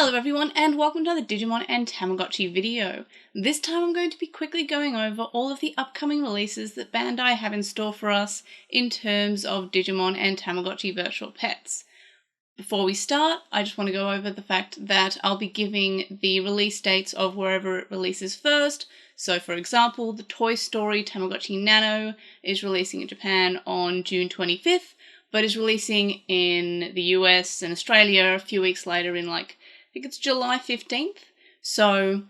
Hello everyone and welcome to the Digimon and Tamagotchi video. This time I'm going to be quickly going over all of the upcoming releases that Bandai have in store for us in terms of Digimon and Tamagotchi virtual pets. Before we start, I just want to go over the fact that I'll be giving the release dates of wherever it releases first. So for example, the Toy Story Tamagotchi Nano is releasing in Japan on June 25th, but is releasing in the US and Australia a few weeks later in I think it's July 15th. So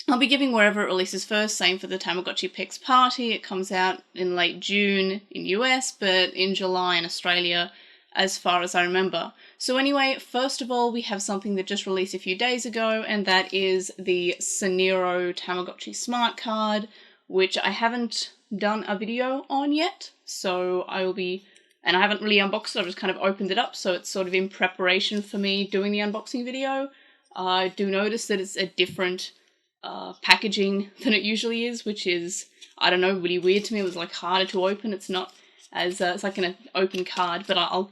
I'll be giving wherever it releases first. Same for the Tamagotchi Pix Party. It comes out in late June in US, but in July in Australia, as far as I remember. So anyway, first of all, we have something that just released a few days ago, and that is the Saniro Tamagotchi Smart Card, which I haven't done a video on yet. So I will be... And I haven't really unboxed it, I've just kind of opened it up, so it's sort of in preparation for me doing the unboxing video. I do notice that it's a different packaging than it usually is, which is, I don't know, really weird to me. It was harder to open. It's not as, it's like an open card, but I'll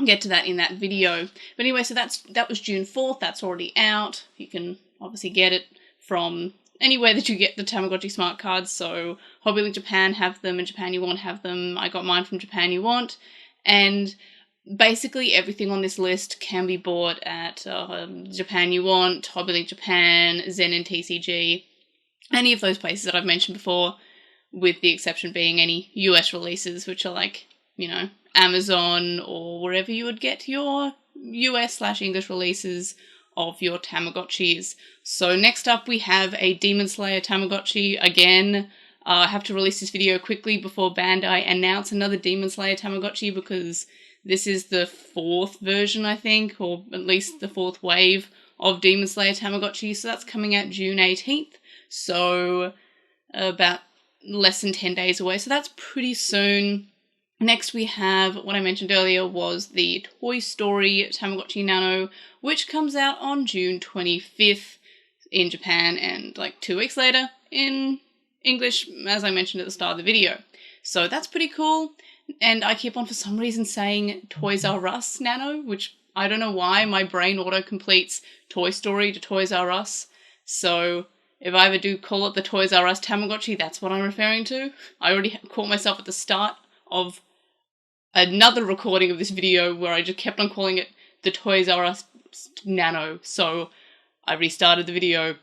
get to that in that video. But anyway, so that was June 4th, that's already out. You can obviously get it from anywhere that you get the Tamagotchi smart cards, so Hobbylink Japan have them, and Japan You Want have them. I got mine from Japan You Want, and basically everything on this list can be bought at Japan You Want, Hobbylink Japan, Zen and TCG, any of those places that I've mentioned before, with the exception being any US releases, which are Amazon or wherever you would get your US/English releases of your Tamagotchis. So next up we have a Demon Slayer Tamagotchi. Again, I have to release this video quickly before Bandai announce another Demon Slayer Tamagotchi, because this is the fourth version, I think, or at least the fourth wave of Demon Slayer Tamagotchi. So that's coming out June 18th, so about less than 10 days away. So that's pretty soon. Next we have, what I mentioned earlier, was the Toy Story Tamagotchi Nano, which comes out on June 25th in Japan and 2 weeks later in English, as I mentioned at the start of the video. So that's pretty cool, and I keep on for some reason saying Toys R Us Nano, which I don't know why, my brain auto-completes Toy Story to Toys R Us, so if I ever do call it the Toys R Us Tamagotchi, that's what I'm referring to. I already caught myself at the start of another recording of this video where I just kept on calling it the Toys R Us Nano, so I restarted the video,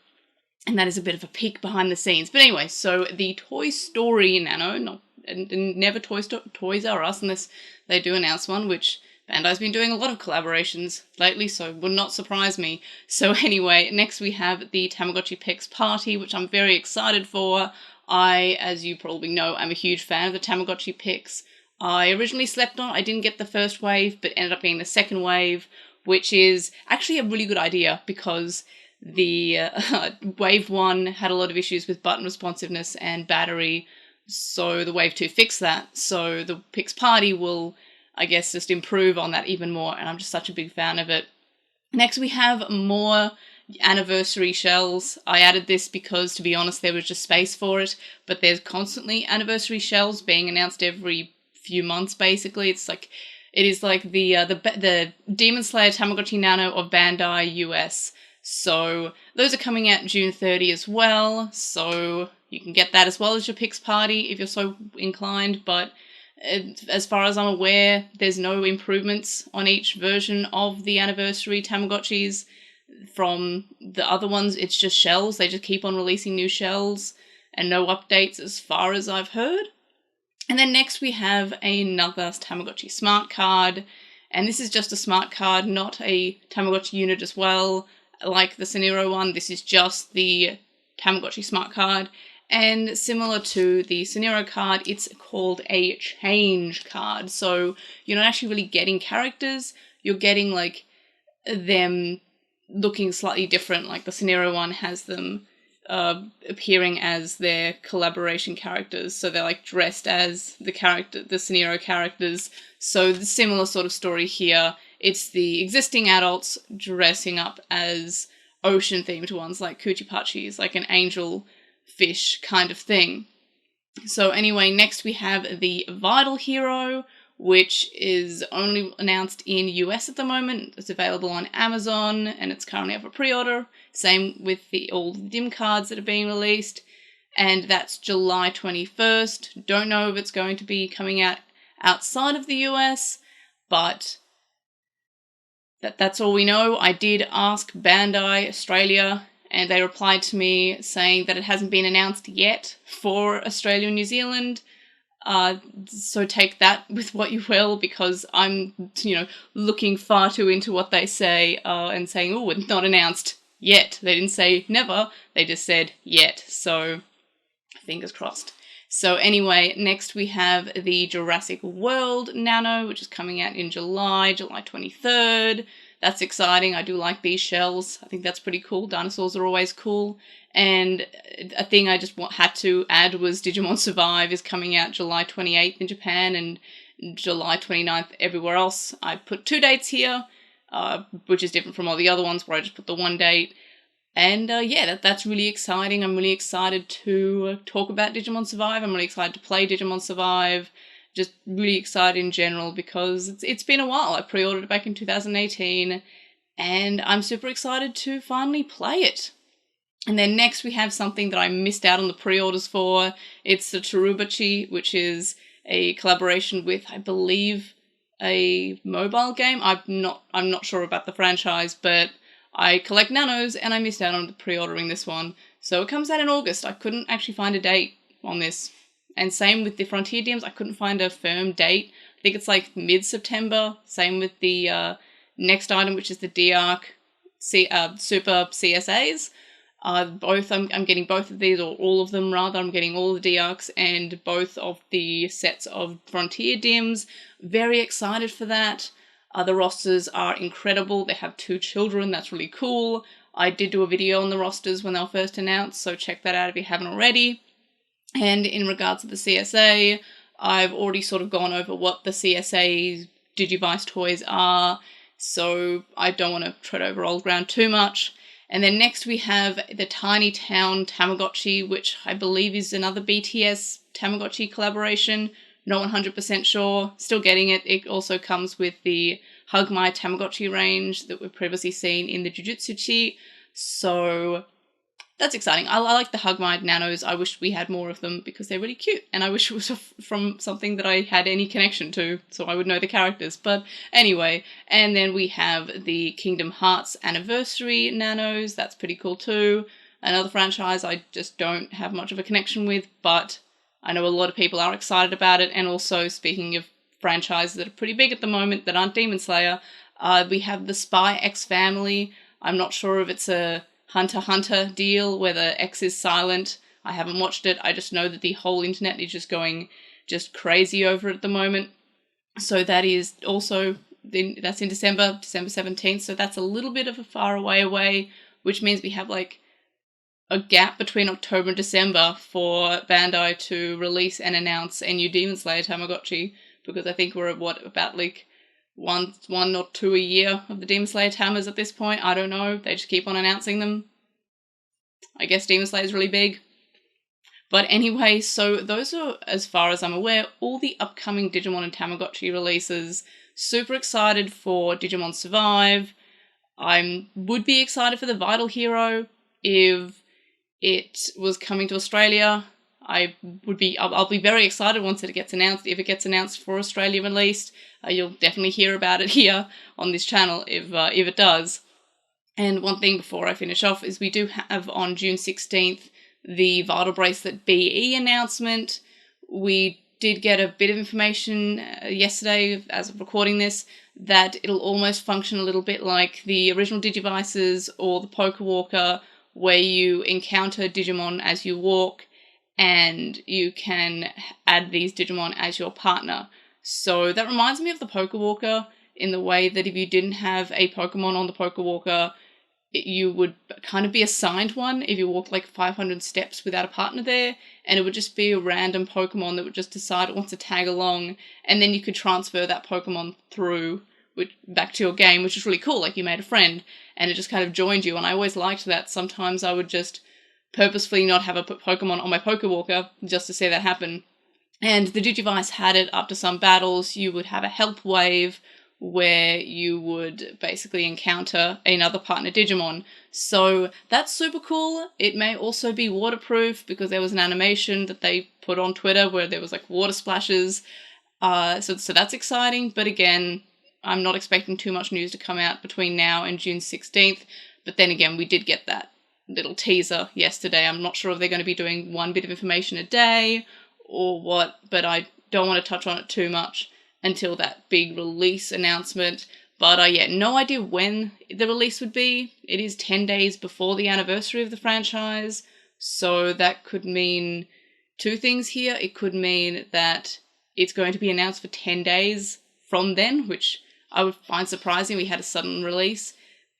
and that is a bit of a peek behind the scenes. But anyway, so the Toy Story Nano, never Toys R Us unless they do announce one, which Bandai's been doing a lot of collaborations lately, so would not surprise me. So anyway, next we have the Tamagotchi Pix Party, which I'm very excited for. I, as you probably know, am a huge fan of the Tamagotchi Pix. I originally slept on it. I didn't get the first wave, but ended up being the second wave, which is actually a really good idea, because the wave 1 had a lot of issues with button responsiveness and battery, so the wave 2 fixed that. So the Pix Party will, I guess, just improve on that even more, and I'm just such a big fan of it. Next we have more anniversary shells. I added this because, to be honest, there was just space for it, but there's constantly anniversary shells being announced every few months, basically. It is the Demon Slayer Tamagotchi Nano of Bandai US. So those are coming out June 30 as well, so you can get that as well as your Pix Party if you're so inclined, but as far as I'm aware, there's no improvements on each version of the anniversary Tamagotchis from the other ones. It's just shells. They just keep on releasing new shells and no updates as far as I've heard. And then next we have another Tamagotchi Smart Card, and this is just a Smart Card, not a Tamagotchi unit as well, like the Saniro one. This is just the Tamagotchi Smart Card, and similar to the Saniro card, it's called a Change Card, so you're not actually really getting characters, you're getting them looking slightly different. Like the Saniro one has them appearing as their collaboration characters, so they're dressed as the Saniro characters. So the similar sort of story here. It's the existing adults dressing up as ocean themed ones, like Kuchipachis, like an angel fish kind of thing. So anyway, next we have the Vital Hero, which is only announced in US at the moment. It's available on Amazon and it's currently up for pre-order. Same with all the dim cards that are being released. And that's July 21st. Don't know if it's going to be coming out outside of the US, but that's all we know. I did ask Bandai Australia, and they replied to me saying that it hasn't been announced yet for Australia and New Zealand. So take that with what you will, because I'm, looking far too into what they say and saying, oh, it's not announced yet. They didn't say never, they just said yet. So fingers crossed. So anyway, next we have the Jurassic World Nano, which is coming out in July 23rd. That's exciting. I do like these shells. I think that's pretty cool. Dinosaurs are always cool. And a thing I just had to add was Digimon Survive is coming out July 28th in Japan and July 29th everywhere else. I put 2 dates here, which is different from all the other ones where I just put the 1 date. And that's really exciting. I'm really excited to talk about Digimon Survive. I'm really excited to play Digimon Survive. Just really excited in general because it's been a while. I pre-ordered it back in 2018 and I'm super excited to finally play it. And then next we have something that I missed out on the pre-orders for. It's the Tamagotchi, which is a collaboration with, I believe, a mobile game. I'm not sure about the franchise, but I collect nanos and I missed out on pre-ordering this one. So it comes out in August. I couldn't actually find a date on this. And same with the Frontier DMs, I couldn't find a firm date. I think it's like mid-September. Same with the next item, which is the D-Arc Super CSAs. I'm getting both of these, or all of them rather. I'm getting all the D-Arcs and both of the sets of Frontier DMs. Very excited for that. The rosters are incredible. They have 2 children. That's really cool. I did do a video on the rosters when they were first announced, so check that out if you haven't already. And in regards to the CSA, I've already sort of gone over what the CSA Digivice toys are, so I don't want to tread over old ground too much. And then next we have the Tiny Town Tamagotchi, which I believe is another BTS Tamagotchi collaboration. Not 100% sure, still getting it. It also comes with the Hug My Tamagotchi range that we've previously seen in the Jujutsu Chi. So that's exciting. I like the Hug My Nanos. I wish we had more of them because they're really cute. And I wish it was from something that I had any connection to, so I would know the characters. But anyway, and then we have the Kingdom Hearts Anniversary Nanos. That's pretty cool too. Another franchise I just don't have much of a connection with, but I know a lot of people are excited about it. And also, speaking of franchises that are pretty big at the moment that aren't Demon Slayer, we have the Spy X Family. I'm not sure if it's a Hunter x Hunter deal where the X is silent. I haven't watched it. I just know that the whole internet is just going crazy over it at the moment. So that is also, that's in December 17th. So that's a little bit of a far away, which means we have like a gap between October and December for Bandai to release and announce a new Demon Slayer Tamagotchi, because I think we're at about like one or 2 a year of the Demon Slayer Tamas at this point. I don't know. They just keep on announcing them. I guess Demon Slayer is really big. But anyway, so those are, as far as I'm aware, all the upcoming Digimon and Tamagotchi releases. Super excited for Digimon Survive. I would be excited for the Vital Hero if it was coming to Australia. I'll be very excited once it gets announced. If it gets announced for Australia released, you'll definitely hear about it here on this channel if it does. And one thing before I finish off is we do have on June 16th the Vital Bracelet BE announcement. We did get a bit of information yesterday as of recording this that it'll almost function a little bit like the original Digivices or the Poker Walker, where you encounter Digimon as you walk and you can add these Digimon as your partner. So that reminds me of the Poker Walker in the way that if you didn't have a Pokemon on the Poker Walker, you would kind of be assigned one if you walked like 500 steps without a partner there, and it would just be a random Pokemon that would just decide it wants to tag along, and then you could transfer that Pokemon through back to your game, which is really cool. Like, you made a friend and it just kind of joined you, and I always liked that. Sometimes I would just purposefully not have a Pokemon on my Poker Walker just to see that happen. And the Digivice had it up to some battles. You would have a help wave where you would basically encounter another partner Digimon. So that's super cool. It may also be waterproof because there was an animation that they put on Twitter where there was like water splashes. So that's exciting. But again, I'm not expecting too much news to come out between now and June 16th. But then again, we did get that little teaser yesterday. I'm not sure if they're going to be doing one bit of information a day or what, but I don't want to touch on it too much until that big release announcement. But yeah, no idea when the release would be. It is 10 days before the anniversary of the franchise, so that could mean two things here. It could mean that it's going to be announced for 10 days from then, which I would find surprising. We had a sudden release.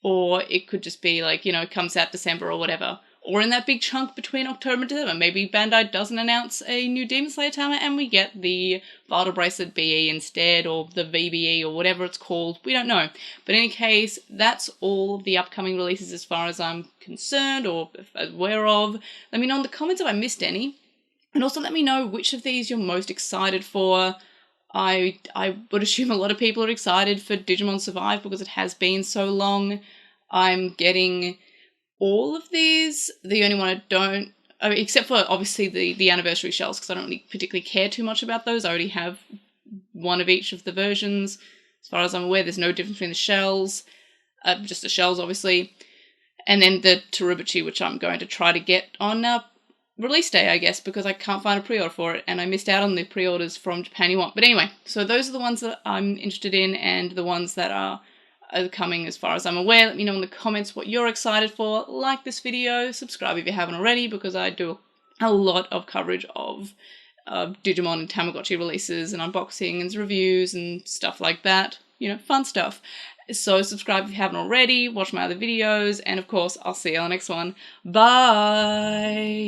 Or it could just be like, it comes out December or whatever. Or in that big chunk between October and December. Maybe Bandai doesn't announce a new Demon Slayer Tama and we get the Vital Bracelet BE instead, or the VBE or whatever it's called. We don't know. But in any case, that's all the upcoming releases as far as I'm concerned or aware of. Let me know in the comments if I missed any. And also let me know which of these you're most excited for. I would assume a lot of people are excited for Digimon Survive because it has been so long. I'm getting all of these. The only one I don't, except for obviously the anniversary shells, because I don't really particularly care too much about those. I already have one of each of the versions. As far as I'm aware, there's no difference between the shells, just the shells obviously. And then the Tarubachi, which I'm going to try to get on release day, I guess, because I can't find a pre-order for it, and I missed out on the pre-orders from Japan You Want. But anyway, so those are the ones that I'm interested in, and the ones that are coming as far as I'm aware. Let me know in the comments what you're excited for. Like this video, subscribe if you haven't already, because I do a lot of coverage of Digimon and Tamagotchi releases and unboxing and reviews and stuff like that. Fun stuff. So subscribe if you haven't already, watch my other videos, and of course, I'll see you on the next one. Bye!